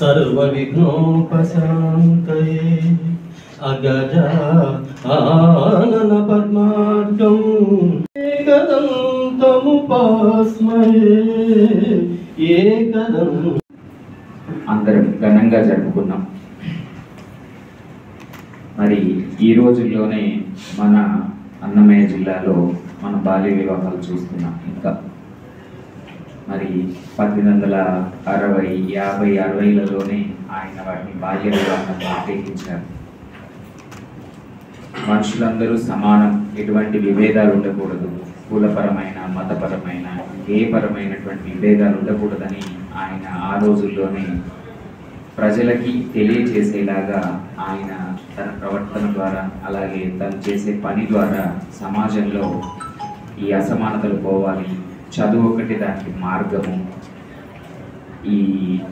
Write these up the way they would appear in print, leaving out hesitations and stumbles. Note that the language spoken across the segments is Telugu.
सर्वविघ्नोपशान्तये अगजा आनन पद्मार्गं एकदन्तमुपास्महे एकदं అందరం ఘనంగా జరుపుకున్నాం. మరి ఈ రోజుల్లోనే మన అన్నమయ్య జిల్లాలో మన బాల్య వివాహాలు చూస్తున్నాం. ఇంకా మరి 1860, 50, 60లలోనే ఆయన వాటిని బాల్య వివాహాలను ఆటేకించారు. మనుషులందరూ సమానం, ఎటువంటి విభేదాలు ఉండకూడదు, కులపరమైన, మతపరమైన, ఏ పరమైనటువంటి విభేదాలు ఉండకూడదని ఆయన ఆ రోజుల్లోనే ప్రజలకి తెలియజేసేలాగా ఆయన తన ప్రవర్తన ద్వారా, అలాగే తను చేసే పని ద్వారా సమాజంలో ఈ అసమానతలు పోవాలి, చదువు ఒకటి దానికి మార్గము, ఈ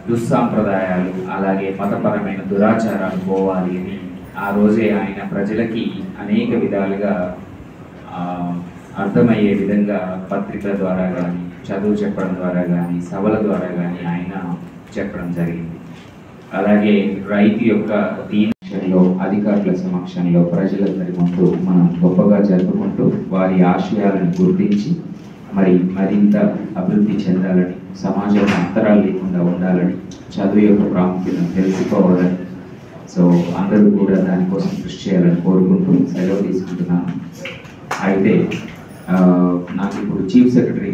దుస్సాంప్రదాయాలు అలాగే మతపరమైన దురాచారాలు పోవాలి అని ఆ రోజే ఆయన ప్రజలకి అనేక విధాలుగా అర్థమయ్యే విధంగా పత్రికల ద్వారా కానీ, చదువు చెప్పడం ద్వారా కానీ, సభల ద్వారా కానీ ఆయన చెప్పడం జరిగింది. అలాగే రైతు యొక్క దీనిలో అధికారుల సమక్షంలో ప్రజలందరి ముందు మనం గొప్పగా జరుపుకుంటూ వారి ఆశయాలను గుర్తించి మరింత అభివృద్ధి చెందాలని, సమాజంలో అంతరాలు లేకుండా ఉండాలని, చదువు యొక్క ప్రాముఖ్యతను తెలుసుకోవాలని, సో అందరూ కూడా దానికోసం కృషి చేయాలని కోరుకుంటూ సెలవు తీసుకుంటున్నాను. అయితే నాకు ఇప్పుడు చీఫ్ సెక్రటరీ